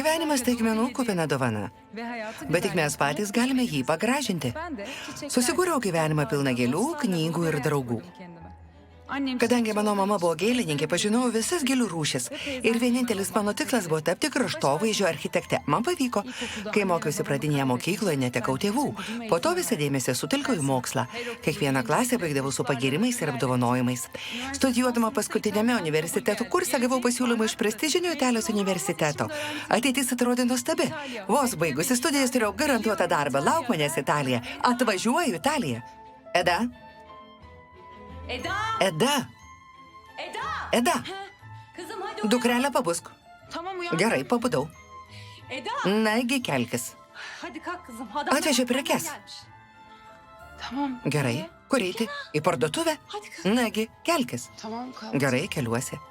Gyvenimas staigmenų kupina dovana, bet tik mes patys galime jį pagražinti. Susikūriau gyvenimą pilną gėlių, knygų ir draugų. Kadangi mano mama buvo gėlininkė, pažinojau visas gėlių rūšis ir vienintelis mano tikslas buvo tapti kraštovaizdžio architekte. Man pavyko. Kai mokiausi pradinėje mokykloje, netekau tėvų. Po to visą dėmesį sutelkiau į mokslą. Kiekvieną klasę baigdavau su pagyrimais ir apdovanojimais. Studijuodama paskutiniame universiteto kurse gavau pasiūlymą iš prestižinio Italijos universiteto. Ateitis atrodė nuostabi. Vos baigusi studijas turėjau garantuotą darbą. Lauk manęs, Italija. Atvažiuoju, Italija. Eda? Eda. Dukrelę pabusk. Gerai, pabudau. Nagi, kelkis. Atvežė prekes. Gerai, kur eiti? Į parduotuvę? Nagi, kelkis. Gerai, keliuosi.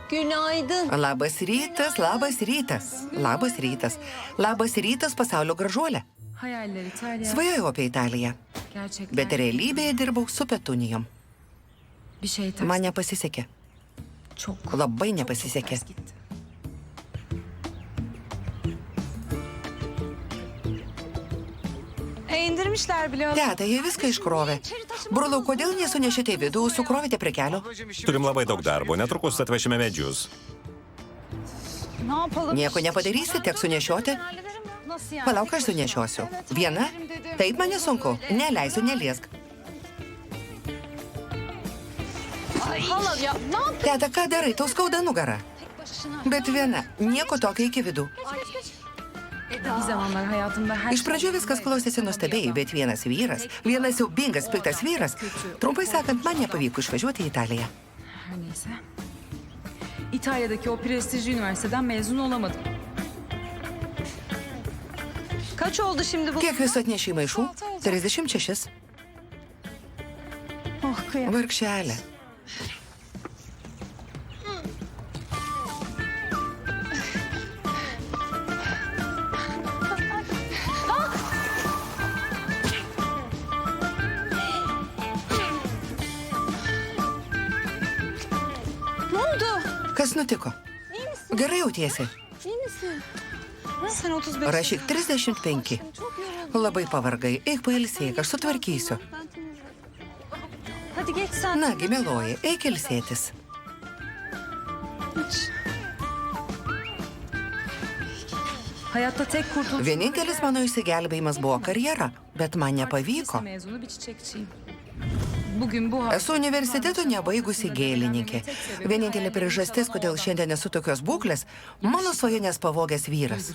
Günaydın. Labas rytas, labas rytas. Labas rytas. Labas rytas, pasaulio gražuolė. Svajojau apie Italiją, bet realybėje dirbau su Petunijom. Man nepasisekė. Labai nepasisekė. Teta, jie viską iškrovė. Brolau, kodėl nesunešėte į vidų, sukrovėte prie kelio? Turim labai daug darbo, netrukus atvešime medžius. Nieko nepadarysi, teks sunešioti. Palauk, aš sunešiosiu. Viena? Taip man nesunku. Neleisiu, neliesk. Teta, ką darai? Tau skauda nugarą. Bet viena. Nieko tokio iki vidų. Iš pradžių viskas klausėsi nuostabiai, bet vienas siaubingas, piktas vyras, trumpai sakant, man nepavyko išvažiuoti į Italiją. İtalya'daki o prestijli üniversiteden mezun olamadım. Kaç oldu şimdi bu? Kiek viso atnešė maišų? 36. Vargšelė. Ne oldu? Kas nutiko? Gerai jautiesi. İyi misin? Sen 35. Rašyk 35. Labai pavargai. Eik pailsėk, aš sutvarkysiu. Hadi geç sen. Nagi, meluoji, eik ilsėtis. Hayatta tek kurtuluş... Vienintelis mano išsigelbėjimas buvo karjera, bet man nepavyko. Mezunu bir çiçekçiyim. Bugün bu... Esu universiteto nebaigusi gėlininkė. Vienintelė priežastis, kodėl šiandien esu tokios būklės, mano svajonės pavogęs vyras.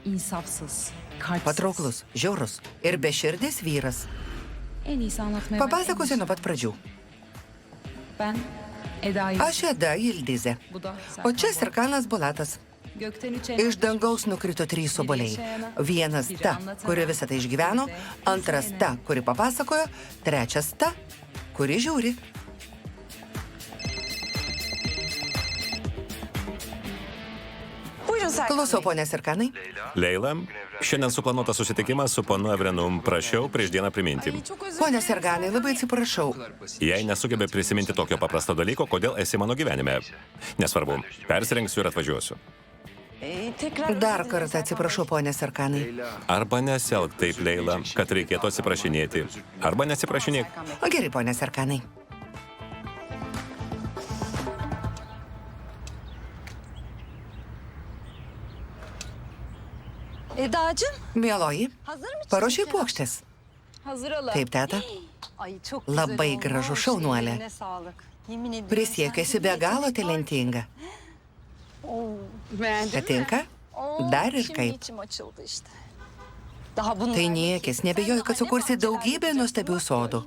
İnsafsız, kalpsiz. Patrauklus, žiaurus ir beširdis vyras. En iyisi anlatmaya... Papasakosiu nuo pat pradžių. Ben Eda'yı... Aš Eda Ildizė, Bu da o čia Serkanas Bulatas. Gökten üç Iš dangaus nukrito 3 obuoliai. Vienas ta, kuri visą tai išgyveno, antras ta, kuri papasakojo, trečias ta, kuri žiūri. Klausau, ponė Serkanai. Leila, šiandien suplanuotas susitikimas su ponu Evrenum. Prašiau prieš dieną priminti. Pone Serganai, labai atsiprašau. Jei nesugebė prisiminti tokio paprasto dalyko, kodėl esi mano gyvenime. Nesvarbu, persirengsiu ir atvažiuosiu. Dar kartą atsiprašau, ponė Serkanai. Arba nesielg taip, Leila, kad reikėtų atsiprašinėti. Arba nesiprašinėk. Gerai, ponė Serkanai. Eda'cığım. Mieloji, Hazır mı? paruošei puokštės. Hazıralım. Taip, teta. Ay çok Labai güzel gražu, olmuş. šaunuolė. Eline sağlık. Yemin ediyorum. Prisiekiu, esi be galo talentinga. Beğendin mi? Patinka? Dar ir Şimdi kaip. içim açıldı işte. Daha bunlar... Tai niekis, nebejoju, kad sukursi daugybę nuostabių sodų.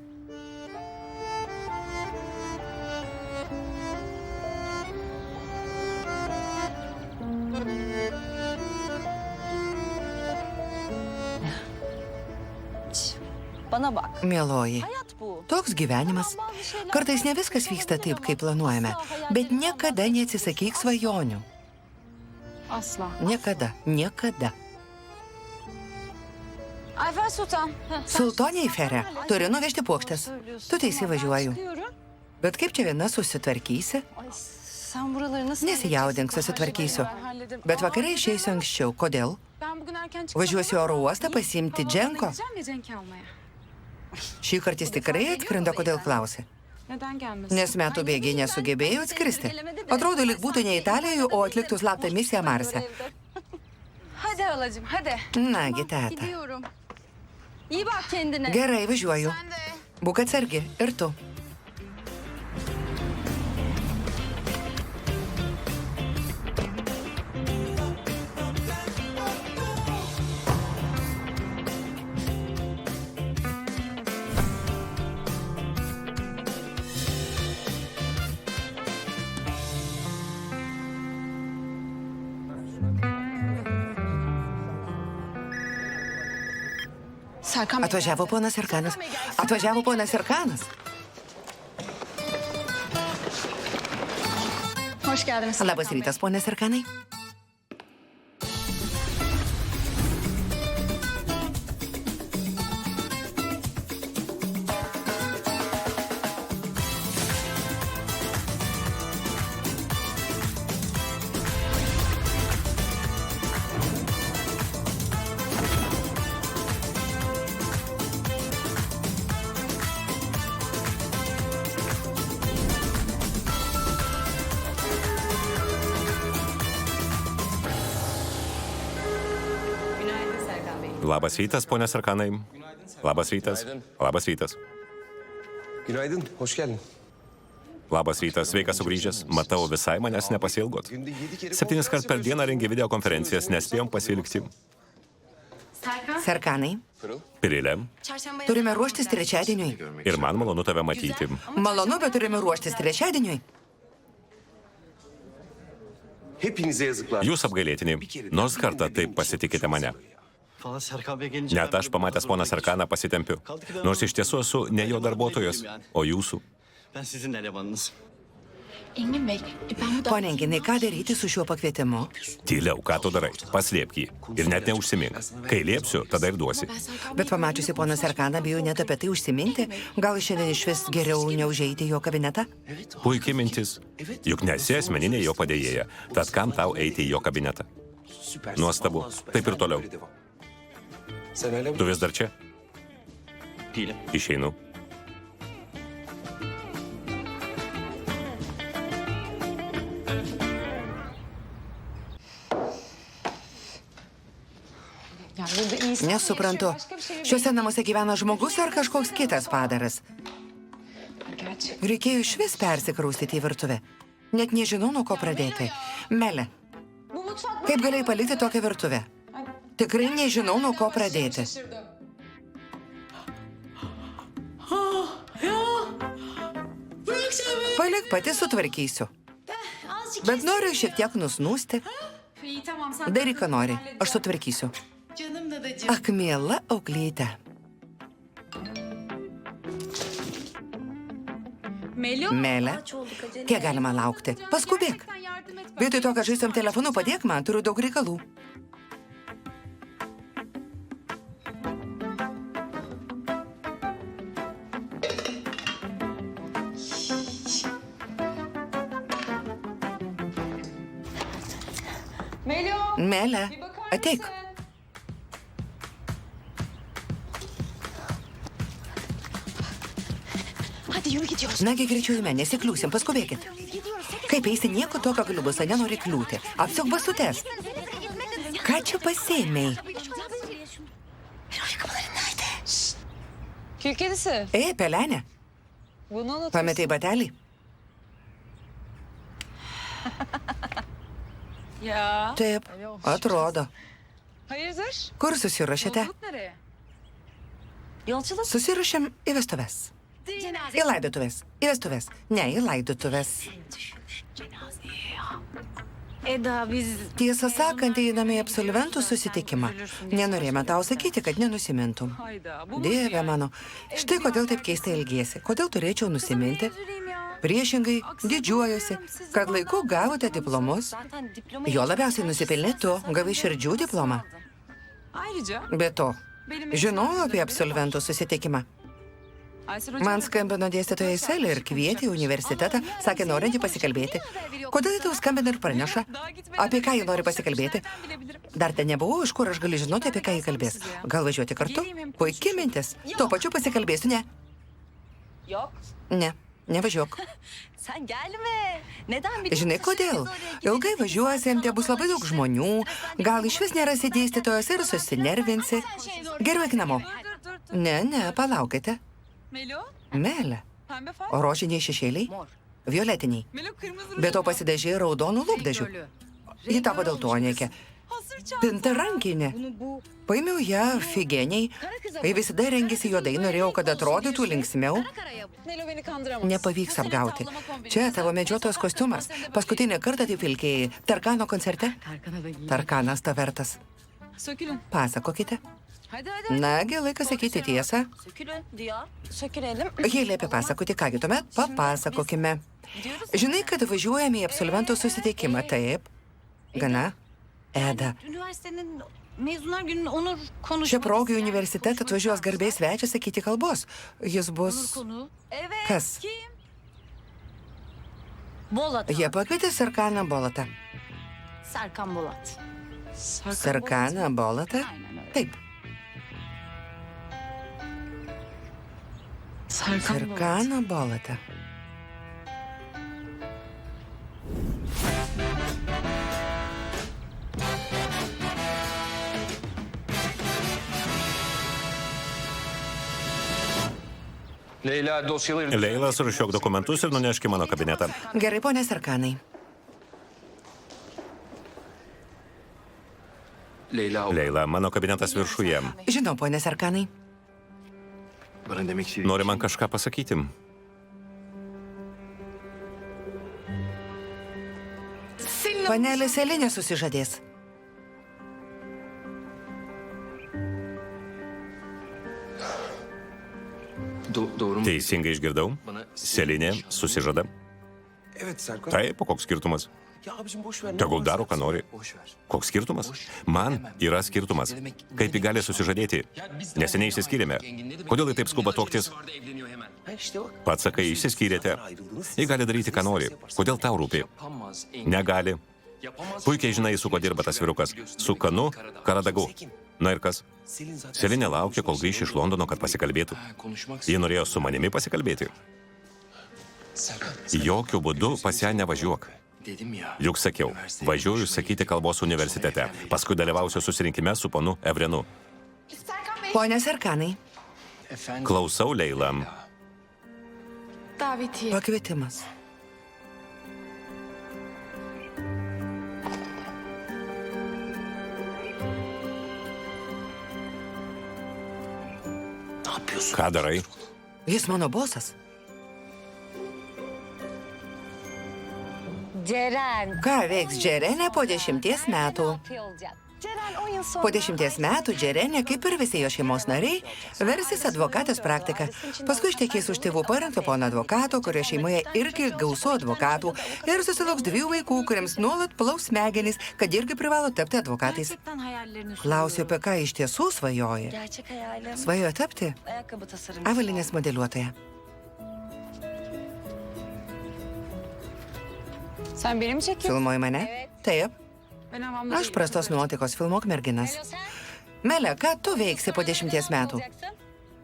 Bana bak. Mieloji, Hayat bu. toks gyvenimas. Kartais ne viskas vyksta taip, kaip planuojame, bet niekada neatsisakyk svajonių. Asla. Niekada, niekada. Ayfer Sultan. Sultonė Eiferė, turi nuvežti puokštes. Tu teisi važiuoju. Bet kaip čia viena susitvarkysi? Ay, Sen buraları nasıl... Nesijaudink, susitvarkysiu. Bet vakare išeisiu anksčiau. Kodėl? Važiuosiu į oro uostą pasiimti Dženko. Šį kartą jis tikrai atskrenda, kodėl klausi? Nes metų bėgiai nesugebėjo atskristi. Atrodo, lyg būtų ne Italijoje, o atliktų slaptą misiją Marse. Hadi halacığım, hadi. Nagi, teta. Gidiyorum. İyi bak kendine. Gerai, važiuoju. Būk atsargi. Ir tu. Serkan Bey. Atvažiavo ponas Serkanas. Atvažiavo ponas Serkanas. Hoş geldiniz. Labas rytas, ponas Serkanai. Labas rytas, ponė Serkanai. Labas rytas. Labas rytas. Günaydın, hoş geldin. Labas rytas, sveikas sugrįžęs. Matau, visai manęs nepasilgot. 7 kart per dieną rengia videokonferencijas, nespėjom pasilikti. Serkanai, Pirilė, turime ruoštis trečiadieniui. ir man malonu tave matyti. Malonu, bet turime ruoštis trečiadieniui. Hepinize yazıklar. Jūs apgailėtini, nors kartą taip pasitikite mane. Net aš pamatęs poną Serkaną pasitempiu. Nors iš tiesų esu ne jo darbuotojas, o jūsų. Pone Enginai, ką daryti su šiuo pakvietimu? Tyliau, ką tu darai? Paslėpk jį. Ir net neužsimink. Kai liepsiu, tada ir duosi. Bet pamačiusi poną Serkaną, bijau net apie tai užsiminti. Gal šiandien iš vis geriau neužeiti į jo kabinetą? Puikiai mintis. Juk nesi asmeninė jo padėjėja. Tad kam tau eiti į jo kabinetą? Nuostabu. Taip ir toliau. Sen öyle mi? Tu vis dar čia? Išeinu. Nesuprantu. Šiuose namuose gyvena žmogus ar kažkoks kitas padaras? Reikėjo iš vis persikraustyti į virtuvę. Net nežinau, nuo ko pradėti. Mele, kaip galėjai palikti tokią virtuvę? Tikrai nežinau, nuo ko pradėti. Palik, pati sutvarkysiu. Bet noriu šiek tiek nusnūsti. Daryk, ką nori. Aš sutvarkysiu. Ak, miela auklyte. Mele, kiek galima laukti? Paskubėk. Vietoj to, kad žaistum telefonu, padėk man, turiu daug reikalų. Mele, ateik. Hadi yürü gidiyoruz. Nagi greičiau į mane, nesikliūsim, paskubėkit. Kaip eisi, nieko tokio galiu bus, nenori kliūti. Apsiuk basutes. Ką čia pasėmei? Kül kedisi. Ei, pelenė, Bunu unut. pametei batelį? Ya. Taip, atrodo. Hayırdır? Kur susirašėte? Nereye? Yolculuk. Susirašėm į vestuves. Į laidotuvės. Į vestuves. Ne, į laidotuvės. Eda biz... Tiesą sakant, einame į absolventų susitikimą. Nenorėjome tau sakyti, kad nenusimintum. Dieve mano, štai kodėl taip keistai elgiesi. Kodėl turėčiau nusiminti? Priešingai, didžiuojuosi, kad laiku gavote diplomus. Jo labiausiai nusipelnė tu, gavai širdžių diplomą. Ayrıca Be to, žinojau apie absolventų susitikimą. Man skambino dėstytoja Selė ir kvietė į universitetą, sakė, norinti pasikalbėti. Kodėl tau skambina ir praneša? Apie ką jį nori pasikalbėti? Dar ten nebuvau, iš kur aš galiu žinoti, apie ką jį kalbės. Gal važiuoti kartu? Puikiai mintis. Tuo pačiu pasikalbėsiu, ne? Yok. Ne, nevažiuok. Sen gelme. Neden bir Žinai, kodėl? Ilgai važiuosim, te bus labai daug žmonių. Gal iš vis nerasi dėstytojos ir susinervinsi. Geriau eik namo. Ne, palaukite. Melo? Melė. Pembe far. O rožiniai šešėliai? Violetiniai. Melo kırmızı. Be to pasidažė raudonų lūpdažių. Ji tapo daltonėkė. Hazır çanta. Pinta rankinė. Paėmiau ją figeniai. Kai visada rengėsi juodai, norėjau, kad atrodytų linksmiau. Melo beni kandıramaz. Nepavyks apgauti. Čia tavo medžiotojos kostiumas. Paskutinį kartą taip vilkėjai Tarkano koncerte. Tarkanas ta vertas. Sökülün. Pasakokite. Hadi hadi. Nagi, laikas sakyti tiesą. Sökülün diyor. Sökülelim. Jei liepia pasakoti, kągi tuomet papasakokime. Žinai, kad važiuojame į absolventų susitikimą, taip? Gana? Eda. Üniversitenin mezunlar gününün onur konuşması. Šia proga į universitetą atvažiuos garbės svečias sakyti kalbos. Jis bus... Konu. Evet. Kas? Kim? Bolat. Jie pakvietė Sarkaną Bolatą. Serkan Bolat. Sarkaną Bolatą? Taip. Sarkaną Bolatą. Leyla dosyaları... Leila, surūšiuok dokumentus ir nunešk į mano kabinetą. Gerai, ponė Sarkanai. Leila, mano kabinetas viršuje. Žinau, ponė Sarkanai. Bana demek istediğin... Nori man kažką pasakyti? Panelė Selinė susižadės. Doğru mu? Teisingai išgirdau? Selinė susižada? Evet Serkan. Taip, o koks skirtumas? Ya abicim boş ver. Tegul daro, ką nori. Boş ver. Koks skirtumas? Man yra skirtumas. Kaip ji gali susižadėti? Neseniai išsiskyrėme. Kodėl ji taip skuba tuoktis? Ha işte bak. Pats sakai, išsiskyrėte. Ji gali daryti, ką nori. Kodėl tau rūpi? Yapamaz. Negali. Puikiai žinai, su kuo dirba tas vyrukas. Su Kanu Karadagu. Na ir kas? Selinė laukia, kol grįš iš Londono, kad pasikalbėtų. Ji norėjo su manimi pasikalbėti. Jokių būdų pas ją nevažiuok. Juk sakiau, važiuoju sakyti kalbos universitete. Paskui dalyvausiu susirinkime su ponu Evrenu. Ponė Sarkanai, Klausau, Leila. pakvietimas. Ne yapıyorsun? Ką darai? Jis mano bosas. Ceren. Ką veiks Džerenė po 10 metų? Ceren 10 yıl sonra... Po 10 metų Džerenė, kaip ir visi jo šeimos nariai, versis advokatės praktiką. Paskui ištekės už tėvų parengto pono advokato, kurio šeimoje irgi gausu advokatų, ir susilauks 2 vaikų, kuriems nuolat plaus smegenys, kad irgi privalo tapti advokatais. Gerçekten hayallerini Klausiu, apie ką iš tiesų svajoji. Gerçek hayalim. Svajoja tapti Ayakkabı tasarımcısı. avalynės modeliuotoja. Sen beni mi çekiyorsun? Filmuoji mane? Taip. Ben havamda Aš prastos nuotaikos filmuok merginas. Melė, ką tu veiksi po 10 metų?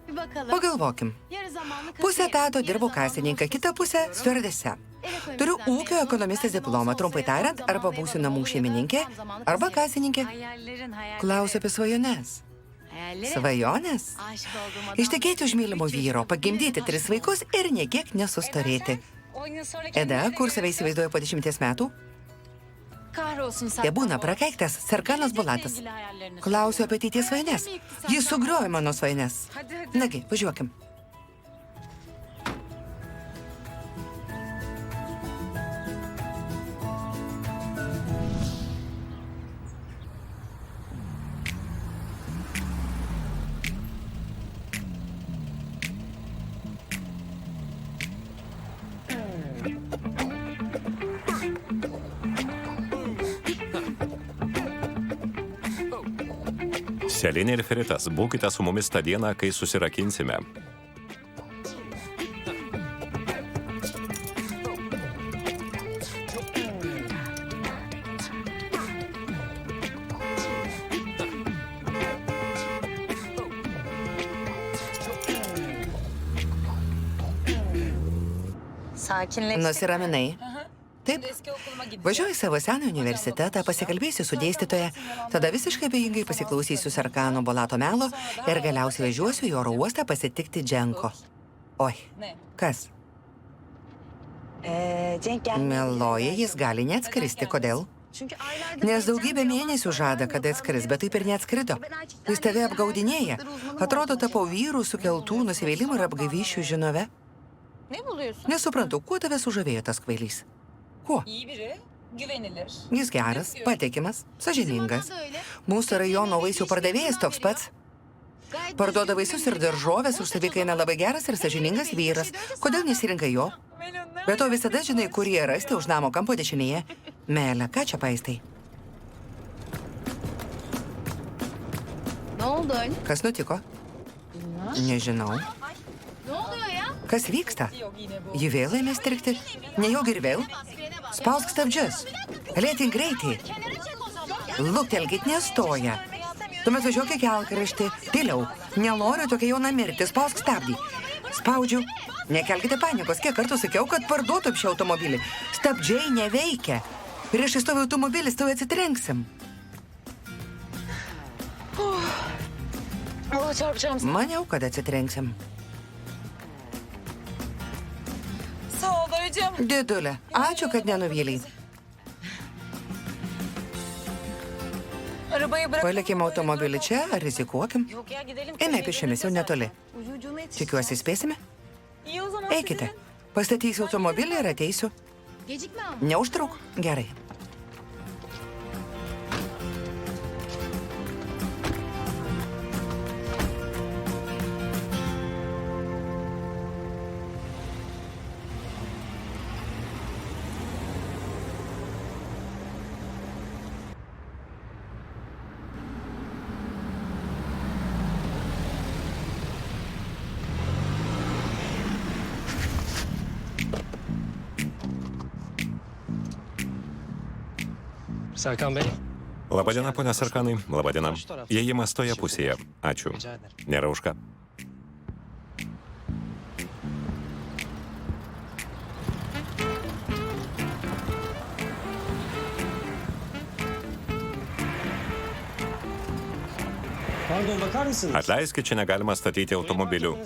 Bir bakalım. Pagalvokim. Yarı zamanlı Pusę etato dirbu kasininką, kitą pusę stiuardese. Turiu ūkio ekonomistės diplomą, trumpai tariant, arba būsiu namų šeimininkė, arba kasininkė. Hayallerin hayalleri. Klausiu apie svajones. Hayalleri. Svajonės? Aşık olduğum adam. Ištekėti už mylimo vyro, pagimdyti 3 vaikus ir niekiek nesustorėti. 10 yıl sonra Eda, kur save įsivaizduoja po 10 metų? Kahrolsun sen. Te būna prakeiktas Sarkanas Bolatas. Klausiu apie ateities svajones. Jis sugriojo mano svajones. Nagi, važiuokim. Selinė ir Feritas, būkite su mumis tą dieną, kai susirakinsime. Sakinleştik. Nusiraminai. Taip. Važiuoju į savo seną universitetą, pasikalbėsiu su dėstytoja, tada visiškai abejingai pasiklausysiu Serkano Bolato melo ir galiausiai važiuosiu į oro uostą pasitikti Dženko. Oi, kas? Meloja, jis gali neatskristi. Kodėl? Nes daugybę mėnesių žada, kad atskris, bet taip ir neatskrido. Jis tave apgaudinėja. Atrodo, tapau vyrų sukeltų nusivylimų ir apgaivyšių žinove. Nesuprantu, kuo tave sužavėjo tas kvailys? Kuo? Jis geras, patikimas, sąžiningas. Mūsų rajono vaisių pardavėjas toks pats. Parduoda vaisius ir daržovės, už savikaina labai geras ir sąžiningas vyras. Kodėl nesirinkai jo? Bet to visada žinai, kur jie rasti už namo kampo dešinėje. Meilė, ką čia paistai? Kas nutiko? Nežinau. Kas vyksta? Ji vėl ėmė strigti? Nejog ir vėl? Spausk stabdžius. Lėtink greitai. Luktelkit, nestoja. Tuomet važiuok į kelkraštį. Tyliau. Nenoriu tokia jauna mirti. Spausk stabdį. Spaudžiu. Nekelkite panikos. Kiek kartų sakiau, kad parduotum šį automobilį. Stabdžiai neveikia. Prieš įstovį automobilis, tau atsitrenksim. Maniau, kad atsitrenksim. Didulė, ačiū, kad nenuvėliai. Palikime automobilį čia, ar rizikuokim? Eime pėsčiomis, jau netoli. Tikiuosi, spėsime? Eikite. Pastatysiu automobilį ir ateisiu. Neužtruk. Gerai. Serkan Bey. Labadiena, ponia Serkanai. Labadiena. Įėjimas toje pusėje. Ačiū. Nėra už ką. Pardon, bakar mısınız? Atleiskit, čia negalima statyti automobilių.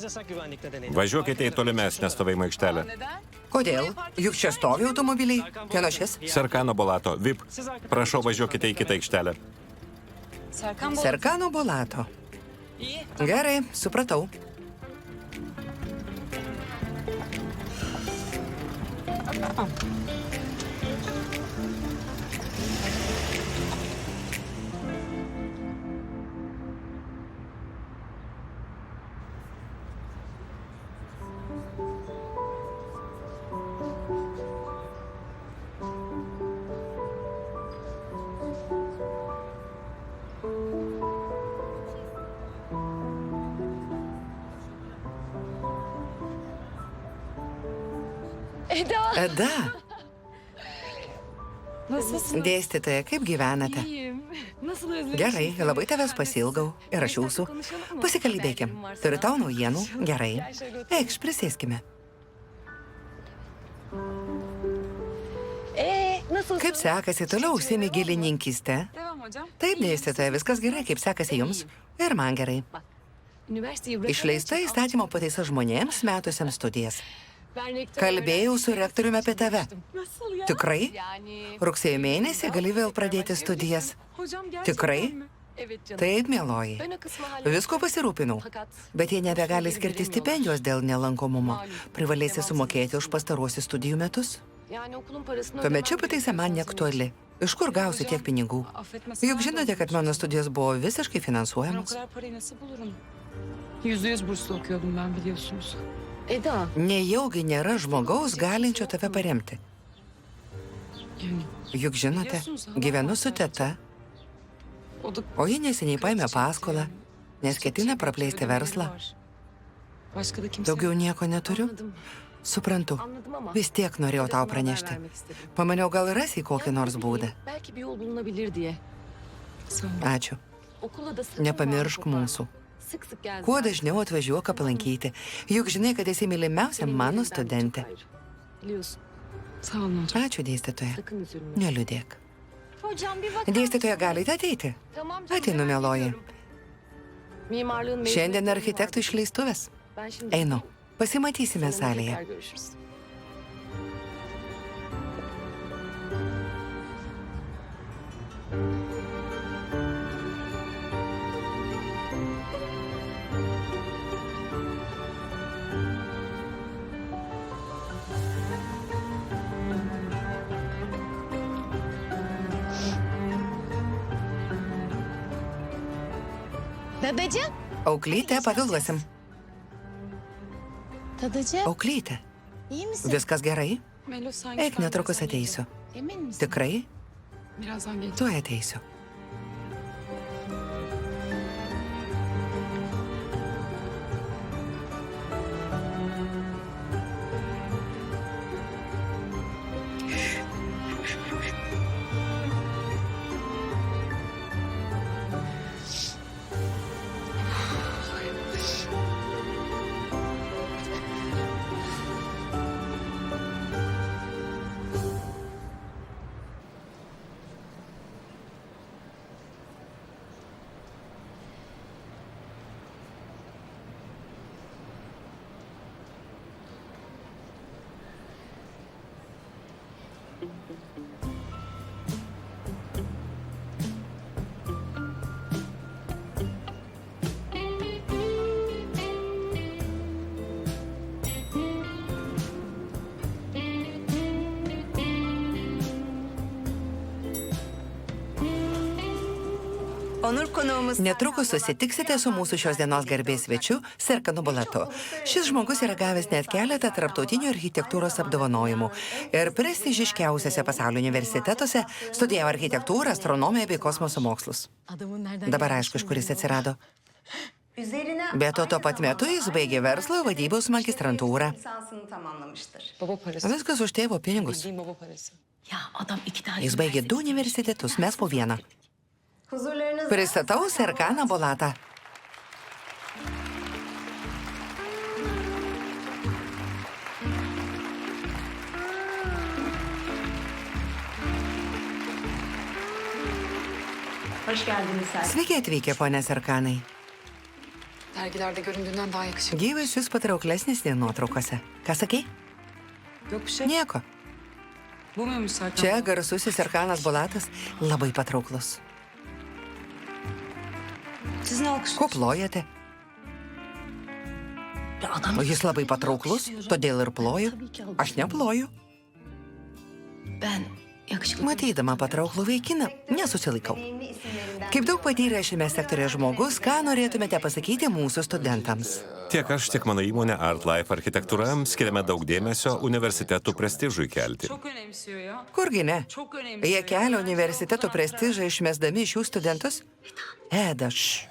Važiuokite į tolimesnę stovėjimo aikštelę. Kodėl? Juk čia stovi automobiliai. Kieno šis? Serkano Bolato, VIP. Prašau, važiuokite į kitą aikštelę. Serkano Bolato. Gerai, supratau. Eda. Dėstytoja, kaip gyvenate? Gerai, labai tavęs pasilgau. Ir aš jūsų. Pasikalbėkim. Turiu tau naujienų. Gerai. Eikš, prisėskime. Kaip sekasi, toliau užsiimi gėlininkystę? Taip, dėstytoja, viskas gerai, kaip sekasi jums. Ir man gerai. Išleista įstatymo pataisa žmonėms metusiems studijas. Kalbėjau su rektoriumi apie tave. Tikrai? Rugsėjo mėnesį gali vėl pradėti studijas. Tikrai? Taip, mieloji. Visko pasirūpinau. Bet jie nebegali skirti stipendijos dėl nelankomumo. Privalėsi sumokėti už pastaruosius studijų metus. Tuomet čia pataisa man neaktuali. Iš kur gausiu tiek pinigų? Juk žinote, kad mano studijos buvo visiškai finansuojamos. %100 burslu okuyordum ben, biliyorsunuz. Nejaugi nėra žmogaus galinčio tave paremti. Juk žinote, gyvenu su teta, o ji neseniai paėmė paskolą, nes ketina praplėsti verslą. Daugiau nieko neturiu? Suprantu, vis tiek norėjau tau pranešti. Pamaniau, gal rasi kokį nors būdą. Ačiū. Nepamiršk mūsų. Kuo dažniau atvažiuok aplankyti. Juk žinai, kad esi mylimiausia mano studentė. Biliyorsun. Sağ olun hocam. Ačiū, dėstytoja. Sakın üzülme. Neliūdėk. Hocam bir bakar Dėstytoja, galite ateiti? Tamam canım, Ateinu, hemen mieloji. geliyorum. Mimarlığın Šiandien mezuniyeti architektų vardı. išleistuvės. Ben şimdi Einu. Pasimatysime salonda salėje. tekrar görüşürüz. Dadacığım. Auklyte, pavėluosim. Dadacığım. Auklyte, İyi misin? viskas gerai? Melo sanki Eik, ben netrukus birazdan ateisiu. Emin misin? Tikrai? geleceğim. Birazdan geleceğim. Tuoj ateisiu. Netrukus susitiksite su mūsų šios dienos garbės svečiu Serkanu Bulatu. Šis žmogus yra gavęs net keletą tarptautinių architektūros apdovanojimų ir prestižiškiausiose pasaulio universitetuose studijavo architektūrą, astronomiją bei kosmoso mokslus. Dabar aišku, iš kur jis atsirado. Be to, tuo pat metu jis baigė verslo vadybos magistrantūrą. Baba parası. Viskas už tėvo pinigus. Bildiğin baba parası. Jis baigė 2 universitetus, mes po vieną. Pristatau Serkaną Bulatą. Hoş geldiniz Serkan. Sveiki atvykę, ponė Serkanai. Dergilerde göründüğünden daha yakışıklı. Gyvas jūs patrauklesnis nei nuotraukose. Ką sakei? Yok bir şey. Nieko. Bu muymuş Serkan? Čia garsusis Serkanas Bulatas labai patrauklus. Siz ne alkışlıyorsunuz? Ko plojate? O jis labai patrauklus, todėl ir ploju. Aš neploju. Ben yakışıklı. Matydama patrauklų vaikiną, nesusilaikau. Kaip daug patyrė šiame sektorėje žmogus, ką norėtumėte pasakyti mūsų studentams? Tiek aš, tiek mano įmonė Art Life Architektūra skiriame daug dėmesio universitetų prestižui kelti. Çok önemsiyor ya. Kurgi ne? Çok önemsiyor. Jie kelia universiteto prestižą išmesdami šių studentus? Edaš.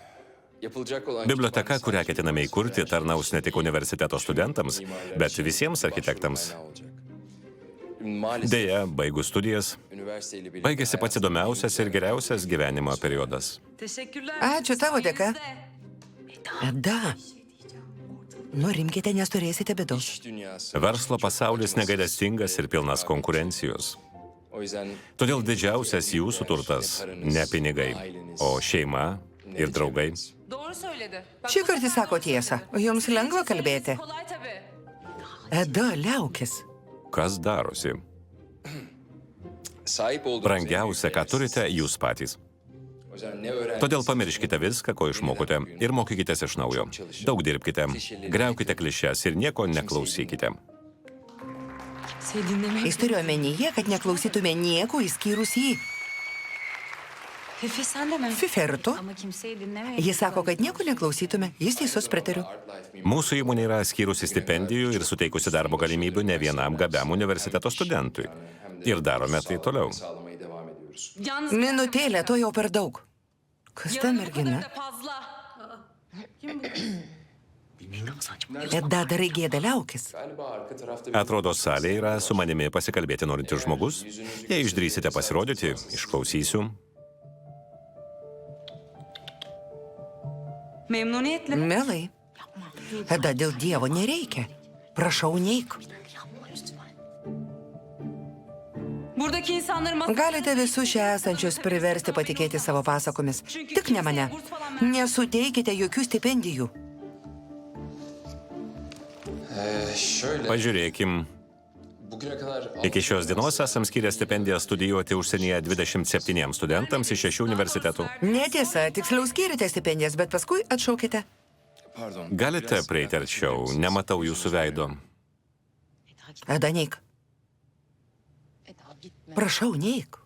Biblioteka, kurią ketiname įkurti, tarnaus ne tik universiteto studentams, bet visiems architektams. Deja, baigus studijas, baigėsi pats įdomiausias ir geriausias gyvenimo periodas. Teşekkürler. Ačiū tavo dėka. Eda. Nurimkite, nes turėsite bėdos. Verslo pasaulis negailestingas ir pilnas konkurencijos. Todėl didžiausias jūsų turtas ne pinigai, o šeima ir draugai. Doğru söyledi. Šį kartą sako tiesą. Jums lengva kalbėti. Kolay tabii. Eda, liaukis. Kas darosi? Brangiausia, ką turite, jūs patys. Todėl pamirškite viską, ko išmokote, ir mokykitės iš naujo. Daug dirbkite, griaukite klišes ir nieko neklausykite. Seni dinlemeyi. Jis turiu omenyje, kad neklausytume nieko įskyrus jį. Fifi sen de mi? Fifertu. Ama kimseyi dinlemeyin. Jis sako, kad nieko neklausytume. Jis teisus, pritariu. Mūsų įmonė yra skyrusi stipendijų ir suteikusi darbo galimybių ne vienam gabiam universiteto studentui. Ir darome tai toliau. Yalnız Minutėlė, to jau per daug. Kas ta mergina? da fazla. Eda, darai gėdą, liaukis. Atrodo, salė yra su manimi pasikalbėti norintis žmogus. Jei išdrysite pasirodyti, išklausysiu. Memnuniyetle. Mielai. Eda, dėl Dievo nereikia. Prašau, neik. Buradaki insanları masaya... Galite visus čia esančius priversti patikėti savo pasakomis. Tik ne mane. Nesuteikite jokių stipendijų. Pažiūrėkim. Iki šios dienos esam skyrę stipendiją studijuoti užsienyje 27 studentams iš 6 universitetų. Netiesa, tiksliau skyrėte stipendijas, bet paskui atšaukite. Galite prieiti arčiau, nematau jūsų veido. Eda, neik. Prašau, neik.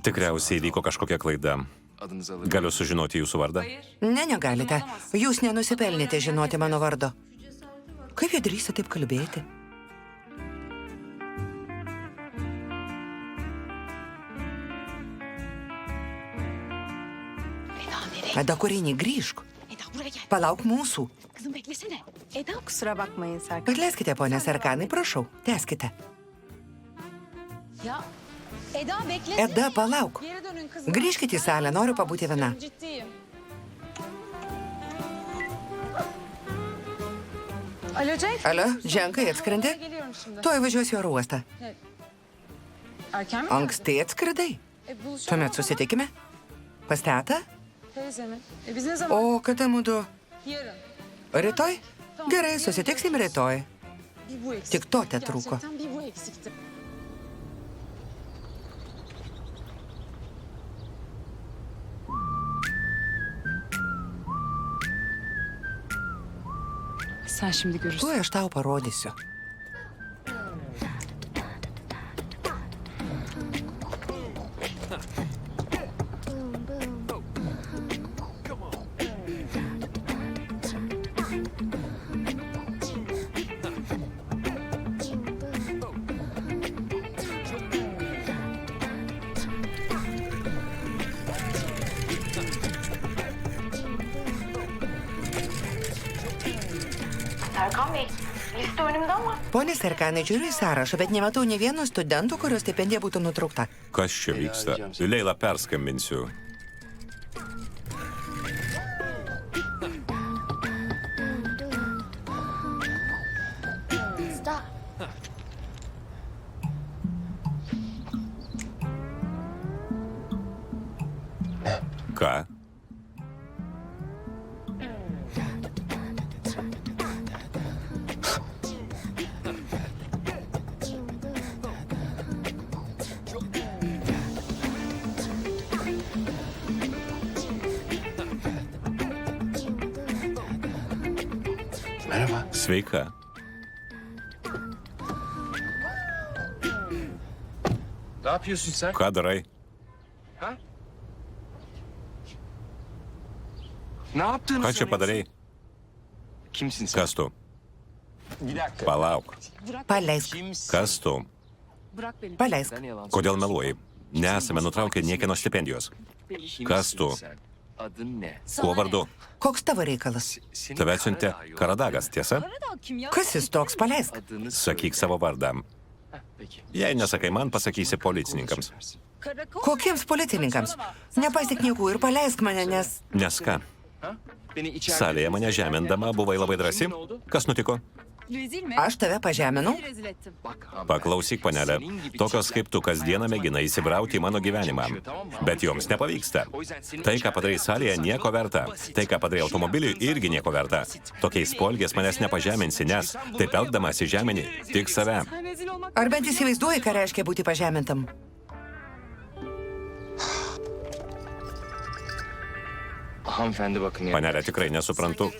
Tikriausiai vyko kažkokia klaida. Galiu sužinoti jūsų vardą? Ne, negalite. Jūs nenusipelnėte žinoti mano vardo. Kaip jie drįsta taip kalbėti? Eda, Kurinį, grįžk. Palauk mūsų. Kusura bakmayın Serkan. Atleiskite, ponė Serkanai, prašau, tęskite. Ya Eda bekle. Eda, palauk. Geri dönün kızım. Grįžkite į salę, noriu pabūti viena. Ciddiyim. Alo Cenk. Alio, Dženkai, atskrendi? Geliyorum şimdi. Tuoj važiuosiu į oro uostą. Erken mi? Anksti atskridai. Buluşalım. Tuomet susitikime. Pas tetą? Teyzemi. Biz ne zaman? O kada mudu? Yarın. Rytoj? Gerai, susitiksim rytoj. Bir bu eksik. Tik to tetrūko. Gerçekten bir bu eksikti. Sen şimdi görürsün. Tuoj aš tau parodysiu. Serkan Bey, liste önümde ama. Pone Serkanai, žiūriu į sąrašą, bet nematau ne vieno studento, kurio stipendija būtų nutraukta. Kas čia vyksta? Leila, perskambinsiu. Ką? Merhaba. Sveika. Ne yapıyorsun sen? Ką darai? Ha? Ne yaptığını Ką čia söyle. padarei? Kimsin sen? Kas tu? Bir dakika. Palauk. Paleisk. Kimsin? Kas tu? Bırak beni. Paleisk. Sen yalan Kodėl meluoji? Nesame nutraukę niekieno stipendijos. Kimsin Kas tu? sen? Adın ne? Kuo vardu? Koks tavo reikalas? Seni Tave atsiuntė Karadağ Karadagas, tiesa? Karadağ kim ya? Kas jis toks? Paleisk. Adını Sakyk savo vardą. Heh, peki. Jei nesakai man, pasakysi policininkams. Karakol. Kokiems policininkams? Nepasik niekų ir paleisk mane, nes... Nes ką? Ha? Beni içeride... Salėje mane žemindama buvai labai drąsi. Kas nutiko? Rezil mi? Aš tave pažeminau? Seni rezil ettim. Bak, hanımefendi, Paklausyk, panelė. senin gibi Tokios çeteler kaip tu kasdieną mėgina įsibrauti į mano gyvenimą. Bet joms nepavyksta. Tai, ką padarai salėje, nieko verta. Tai, ką padarai automobiliui, irgi nieko verta. Tokiais polgės manęs nepažeminsi, nes taip elgdamas į žeminį tik save. Sen rezil olmak... Ar bent įsivaizduoji, ką reiškia būti pažemintam? Hanımefendi bakın ya. Panelė, tikrai nesuprantu.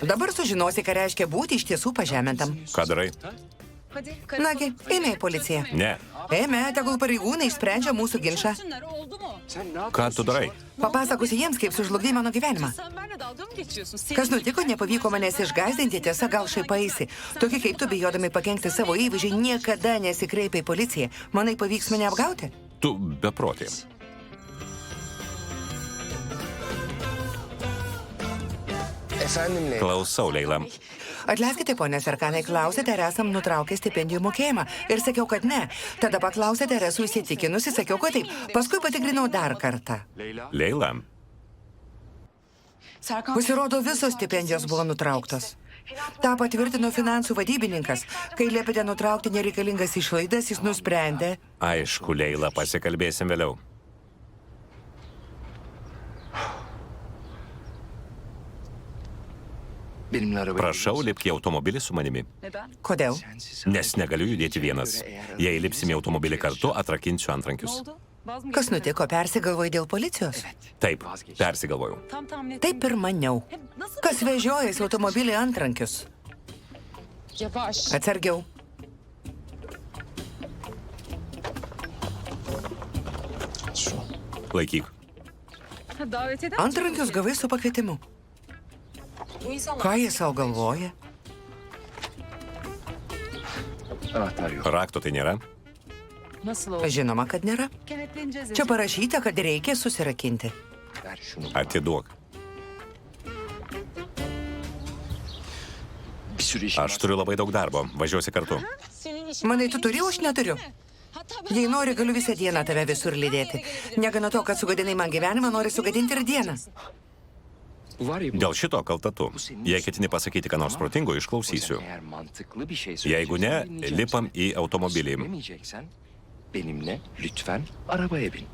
Dabar sužinosi, ką reiškia būti iš tiesų pažemintam. Ką darai? Hadi. Nagi, eime į policiją. Ne. Eime, tegul pareigūnai išsprendžia mūsų ginčą. Şunlar oldu mu? Sen ne yapıyorsun? Ką tu darai? Papasakosiu jiems, kaip sužlugdai mano gyvenimą. Sen benimle dalga mı geçiyorsun? Kas nutiko, nepavyko manęs išgazdinti, tiesa, gal šaipaisi. Tokie kaip tu, bijodami pakengti savo įvaizdžiui, niekada nesikreipia į policiją. Manai, pavyks mane apgauti? Tu beprotė. Efendim Leyla. Klausau, Leila. Atleiskite, ponė Serkanai, klausėte, ar esam nutraukę stipendijų mokėjimą. Ir sakiau, kad ne. Tada paklausėte, ar esu įsitikinusi, sakiau, kad taip. Paskui patikrinau dar kartą. Leila, Pasirodo, visos stipendijos buvo nutrauktos. Ta patvirtino finansų vadybininkas. Kai liepėte nutraukti nereikalingas išlaidas, jis nusprendė. aišku, Leila, pasikalbėsim vėliau. Benimle arabaya Prašau, lipk į automobilį su manimi. Neden? Kodėl? Nes negaliu judėti vienas. Jei lipsime į automobilį kartu, atrakinsiu Ne antrankius. oldu? Vaz mı Kas geçtin? nutiko, persigalvojai dėl policijos? Taip, persigalvojau. Tam tahmin ettim. Taip ir maniau. Nasıl? Kas vežiojasi automobilį antrankius? Yavaş. Atsargiau. Laikyk. Davet eder Antrankius gavai su pakvietimu. Bu insanlar Ką jis savo galvoja? Anahtar yok. Rakto tai nėra. nasıl oldu? Žinoma, kad nėra. Kenetleneceğiz. Čia parašyta, kad reikia susirakinti. Ver şunu. Atiduok. Bir sürü işim Aš turiu labai daug darbo. Važiuosi kartu. Manai, tu turi, o aš neturiu. Jei nori, galiu visą dieną tave visur lydėti. Negana to, kad sugadinai man gyvenimą, nori sugadinti ir dieną. Bu var ya bu. Dėl šito kalta tu. Jei ketini pasakyti, ką nors protingo, išklausysiu. Eğer mantıklı bir şey Jeigu ne, söyleyeceksen lipam į automobilį. Söylemeyeceksen benimle lütfen arabaya bin.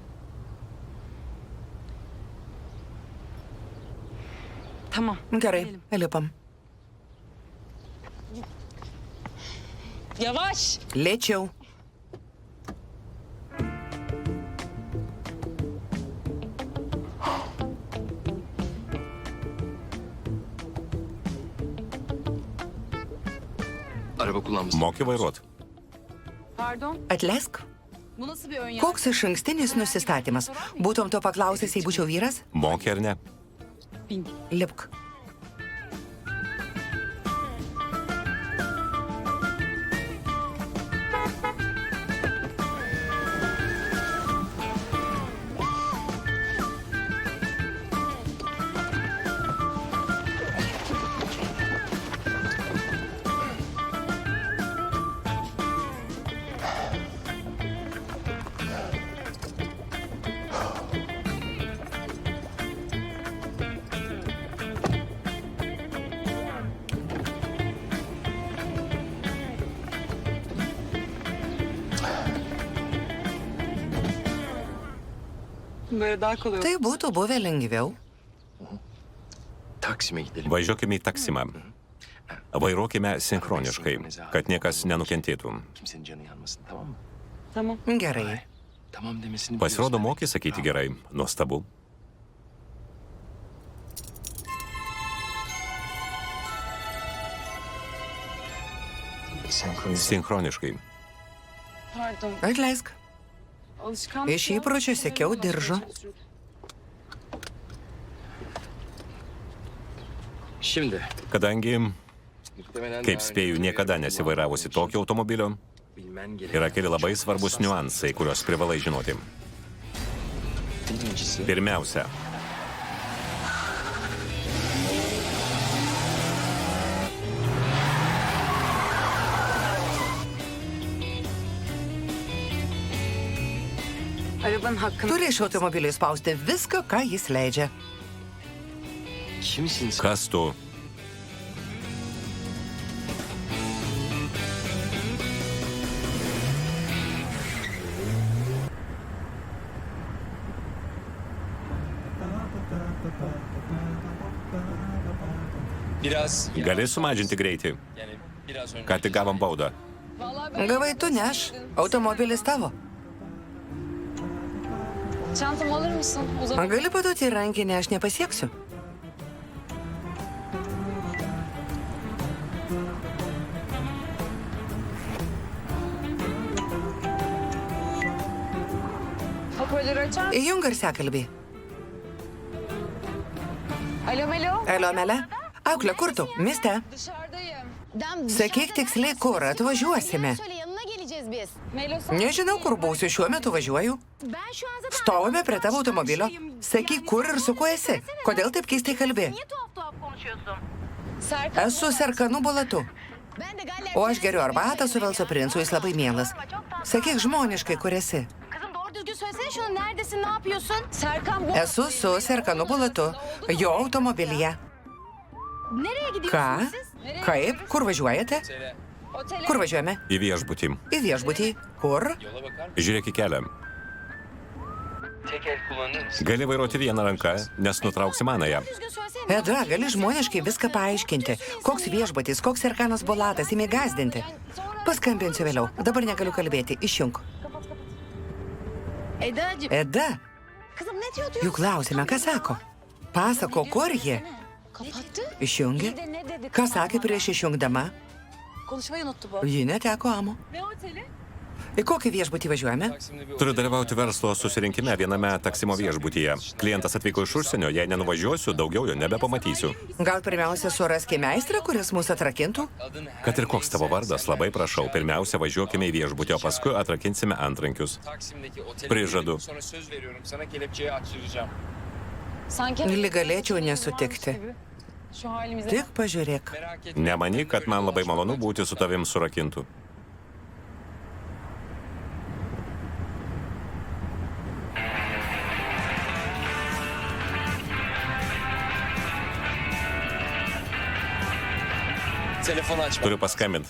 Tamam. Gerai, lipam. Yavaş. Lėčiau. Araba kullanmışsın. Moki vairuot. Pardon. Atleisk. Bu nasıl bir ön yargı? Koks iš ankstinis nusistatymas? Būtum to paklausęs, jei būčiau vyras? Moki ar ne? Bin. Lipk. Böyle daha kolay Tai būtų buvę lengviau. Taksim'e gidelim. Važiuokime į taksimą. Vairuokime sinchroniškai, kad niekas nenukentėtų. Kimsenin canı yanmasın, tamam mı? Tamam. Gerai. Tamam demesini Pasirodo, biliyorsun. moki sakyti gerai. Nuostabu. Sinchroniškai. Pardon. Atleisk. Alışkanlık Iš ya. įpročio sekiau diržo. Şimdi. Kadangi, Muhtemelen kaip daha spėju, önce niekada nesivairavusi tokio automobilio, bilmen gereken yra keli labai svarbus niuansai, kuriuos privalai žinoti. birincisi Pirmiausia, Arabanın hakkını... Turi iš automobilio spausti viską, ką jis leidžia. kimsin sen? kas tu? Biraz Gali sumažinti greitį. yani biraz önce. Ką tik gavom baudą. Vallahi ben... Gavai tu neš. Automobilis tavo. Çantamı alır mısın? O zaman... Gali paduoti rankinę, aš nepasieksiu. Hoparlörü açar mısın? Įjung garsiakalbį. Alo Melo. Alio, Mele. Auklė, kur tu? Mieste. Dışarıdayım. Sakyk tiksliai, kur atvažiuosime. Söyle yanına geleceğiz Nežinau, kur būsiu, šiuo metu važiuoju. Stovime prie tavo automobilio. Sakyk, kur ir su kuo esi. Kodėl taip keistai kalbi? Esu Serkanu Bulatu. O aš geriu arbatą su Velso princu, jis labai mielas. Sakyk žmoniškai, kur esi. Kızım doğru düzgün söylesene şunu. Neredesin? Ne yapıyorsun? Serkan bu. Esu su Serkanu Bulatu. Jo automobilyje. Nereye gidiyorsunuz Ką? siz? Kaip? Kur važiuojate? Otele. Kur važiuojame? Į viešbutį. Į viešbutį. Kur? Yola bakar mısın? Žiūrėk į kelią. Tek el kullanır mısın? Gali vairuoti vieną ranką, nes nutrauksi manąją. Düzgün söylesene. Eda, gali žmoniškai viską paaiškinti. Koks viešbutis, koks Serkanas Bulatas, imi gazdinti. Paskambinsiu vėliau. Dabar negaliu kalbėti. Išjunk. Eda'cığım. Eda, Kızım ne diyor? jų klausime, ką sako. Pasako, kur ji? Kapattı. Išjungi. Ką sakė prieš išjungdama? Konuşmayı unuttu bu. Ji neteko amo. Ne oteli? Į kokį viešbutį važiuojame? Turiu dalyvauti verslo susirinkime viename taksimo viešbutyje. Klientas atvyko iš užsienio, jei nenuvažiuosiu, daugiau jo nebepamatysiu. Gal pirmiausia suraskime meistrą, kuris mūsų atrakintų? Kad ir koks tavo vardas, labai prašau, pirmiausia važiuokime į viešbutį, o paskui atrakinsime antrankius. Taksim'deki otele Prižadu. gidelim, sonra söz veriyorum sana kelepçeyi açtıracağım. Sanki Lyg galėčiau nesutikti. şu halimize. Tik pažiūrėk. Merak etme. Nemanyk, kad man labai malonu būti su tavim surakintu. Telefonu açma. Turiu paskambinti.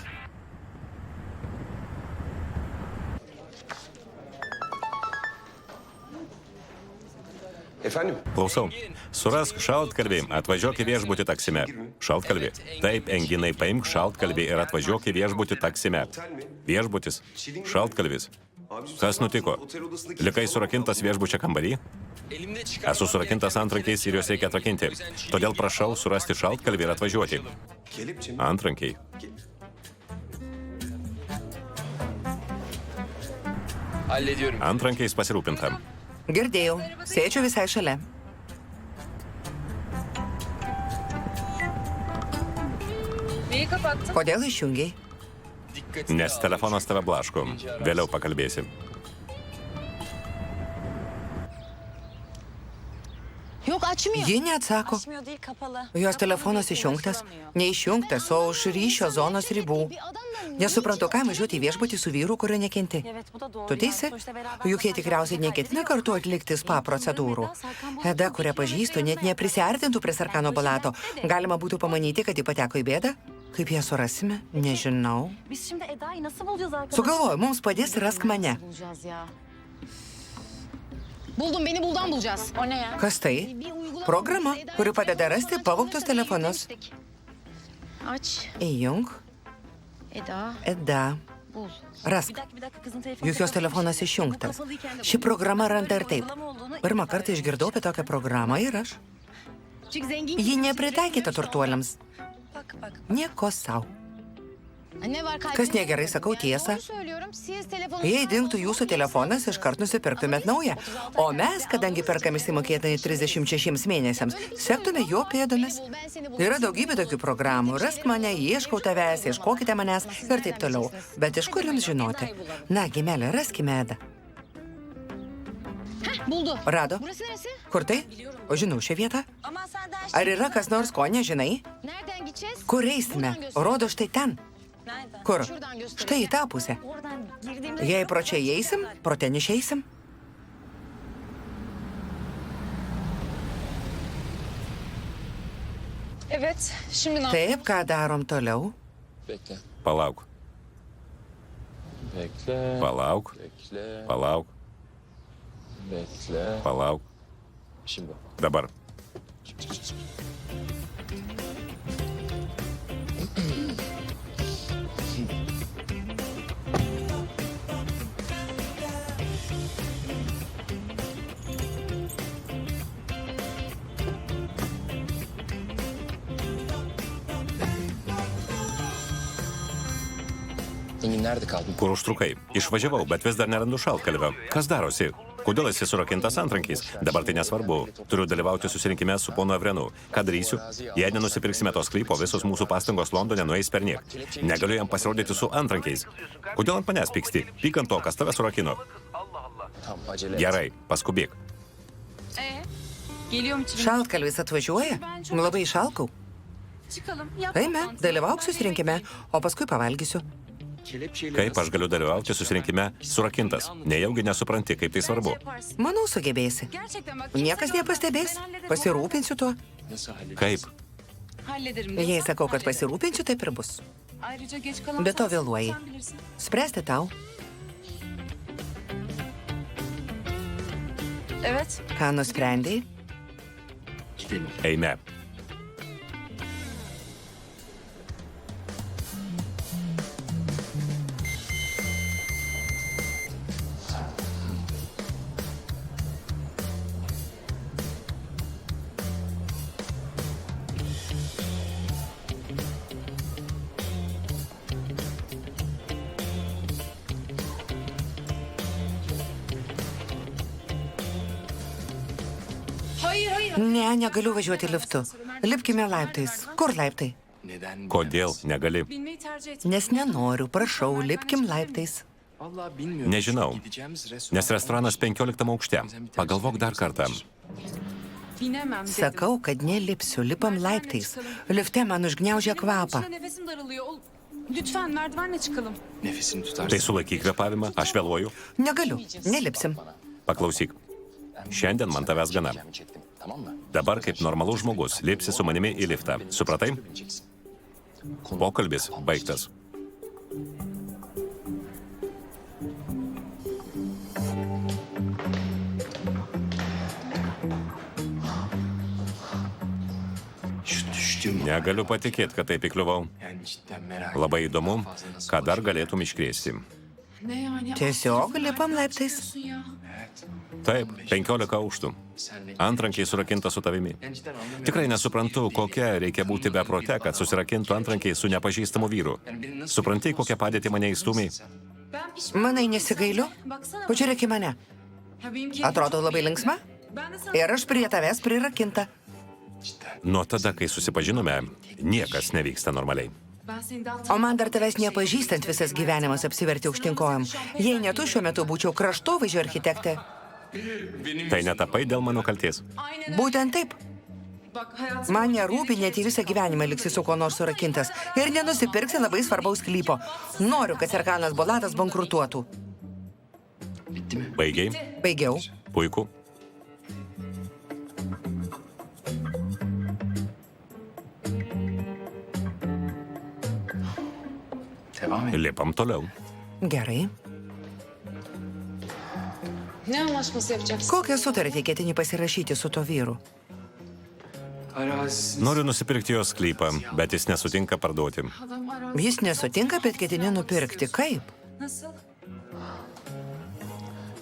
Efendim? Klausau. Surask šaltkalvį, atvažiuok į viešbutį taksime. Šaltkalvį. Taip, Enginai, paimk šaltkalvį ir atvažiuok į viešbutį taksime. Viešbutis. Šaltkalvis. Kas nutiko? Likai surakintas viešbučio kambarį? Elimde çıkar. Esu surakintas antrankiais ir juos reikia atrakinti. Todėl prašau surasti šaltkalvį ir atvažiuoti. Kelepçe mi? Antrankiai. Hallediyorum. Antrankiais pasirūpintam. Girdėjau. Sėdžiu visai šalia. Neyi kapattın? Kodėl išjungiai? Dikkatini Nes telefonas tave blaško. Vėliau pakalbėsim. Yok açmıyor. Ji neatsako. Açmıyor değil kapalı. Jos telefonas išjungtas. Neišjungtas, o už ryšio zonos ribų. Bir adamla niye Nesuprantu, ką važiuoti į viešbutį su vyru, kurio nekenti. Evet bu da doğru. Tu teisi? Juk jie tikriausiai neketina kartu atlikti spa procedūrų. Eda, kurią pažįstu, net neprisiartintų prie Serkano Bulato. Galima būtų pamanyti, kad ji pateko į bėdą. Kaip ją surasime? Nežinau. Biz şimdi Eda'yı nasıl bulacağız arkadaşlar? Sugalvoju, mums padės Rask mane. Bulacağız ya. Buldum beni buldan bulacağız. O ne ya? Kas tai? Programa, kuri padeda rasti pavogtus telefonus. Aç. Įjung. Eda. Eda. Bul. Rask. Bir dakika kızın telefonu. Juk jos telefonas išjungtas. Ši programa randa ir taip. Pirmą kartą išgirdau apie tokią programą ir aš. Çünkü zengin. Ji nepritaikyta turtuoliams. Bak bak. Nieko savo. Ne var kalbinde? Kas negerai, sakau tiesą. Doğru söylüyorum. Siz telefonu. Jei dingtų jūsų telefonas, iškart nusipirktumėt naują. O mes, kadangi perkame įsimokėtinai 36 mėnesiams, sektume jo pėdomis. Yra daugybė tokių programų. Rask mane, ieškau tavęs, ieškokite manęs ir taip toliau. Bet iš kur jums žinoti? Na, gimelė, raskime Edą. Buldu. Rado? Burası neresi? Kur tai? O žinau šią vietą. Ama sen daha Ar yra kas nors, ko nežinai? Nereden gideceğiz? Kur eisime? Rodo štai ten. Nereden? Kur? Şuradan göster. Štai į tą pusę. Oradan girdiğimde... Jei pro čia įeisim, pro ten išeisim. Evet. Şimdi ne Taip, ką darom toliau? Bekle. Palauk. Bekle. Palauk. Bekle. Palauk. Bekle. Palauk. Şimdi. Dabar. Engin nerede kaldın? Kur užtrukai? Išvažiavau, bet vis dar nerandu šaltkalvio. Kas darosi? Kodėl esi surakintas antrankiais? Dabar tai nesvarbu. Turiu dalyvauti susirinkime su ponu Evrenu. Ką darysiu? Jei nenusipirksime to sklypo, visos mūsų pastangos Londone nueis per niek. Negaliu jam pasirodyti su antrankiais. Kodėl ant manęs pyksti? Pyk ant to, kas tave surakino. Tamam, acele et. Gerai, paskubėk. Geliyorum Çivin. Šaltkalvis atvažiuoja? Labai šalkau. Çıkalım. Yap Eime, toplantıyı. dalyvauk susirinkime, o paskui pavalgysiu. Kaip aš galiu dalyvauti susirinkime surakintas? Nejaugi nesupranti, kaip tai svarbu. Yaparsın. Manau, sugebėsi. Gerçekten bak. Niekas nepastebės. Pasirūpinsiu tuo. Nasıl hallederiz? Kaip? Hallederim. Jei diyorsan sakau, kad hallederim. pasirūpinsiu, taip ir bus. Ayrıca geç kalan Be to sensin, vėluoji. sen bilirsin. Spręsti tau. Evet. Ką nusprendėjai? Gidelim. Eime. Hayır hayır. Ne, negaliu važiuoti liftu. Lipkime laiptais. Kur laiptai? Neden? Kodėl negali? Binmeyi tercih etme. Nes nenoriu, prašau, lipkim laiptais. Vallahi bilmiyorum. Nežinau. Çünkü gideceğimiz restoran- Nes restoranas 15 aukšte. Pagalvok dar kartą. Binemem dedim. Sakau, kad nelipsiu, lipam laiptais. Lifte man užgniaužia kvapą. İçine nefesim daralıyor. Lütfen merdivenle çıkalım. Nefesini tutarsın. Tai sulaikyk kvėpavimą, aš vėluoju. Negaliu, nelipsim. Paklausyk. Šiandien man tavęs gana. Çekimi çektim, tamam mı? Dabar kaip normalus žmogus lipsi su manimi į liftą. Supratai? Bineceksin. Pokalbis baigtas. Şu düştüğüm Negaliu patikėti, kad taip įkliuvau. yani cidden merak Labai ettim. įdomu, Daha fazla nasıl ką dar ulaşacağım? galėtum iškrėsti. Ne yani? Tiesiog lipam laiptais. Ya. Taip, 15 aukštų. Senle Antrankiai surakinta su tavimi. yani cidden anlamıyorum. Tikrai nesuprantu, kokia reikia būti beprote, kad susirakintų antrankiai su nepažįstamu vyru. Yani beni nasıl Supranti, kokią padėtį mane įstumi? Ben pişman. Manai, nesigailiu? Baksana. Pažiūrėk į mane. Ya benimki- Atrodo labai linksma. Ben de sana... Ir aš prie tavęs prirakinta. Cidden. Nuo tada, kai susipažinome, niekas nevyksta normaliai. Ben seni daha O man dar tavęs nepažįstant visas gyvenimas apsivertė aukštinkojam. Jei ne tu šiuo metu būčiau kraštovaizdžio architektė. Tai netapai dėl mano kalties. Aynen. Būtent taip. Bak hayatım. Man nerūpi, net į visą gyvenimą liksi su kuo nors surakintas. Ir nenusipirksi labai svarbaus sklypo. Noriu, kad Serkanas Bolatas bankrutuotų. Bitti mi? Baigiai? Baigiau. Puiku. Devam et. Lipam toliau. Gerai. Ne anlaşması yapacaksın? Kokią sutartį ketini pasirašyti su to vyru? Arazisi. Noriu nusipirkti jo sklypą, bet jis nesutinka parduoti. Adam arazi. Jis nesutinka, bet ketini nupirkti. Kaip? Nasıl?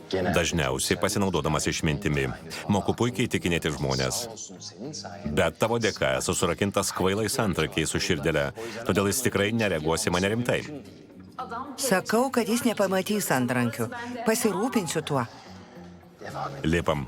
Genel. Dažniausiai pasinaudodamas išmintimi. Moku puikiai tikinėti žmonės. Olsun senin sayende. Bet tavo dėka esu surakintas kvailais antrankiais su širdėle, todėl jis tikrai nereaguosi mane rimtai. Sakau, kad jis nepamatys antrankių. Pasirūpinsiu tuo. Lipam.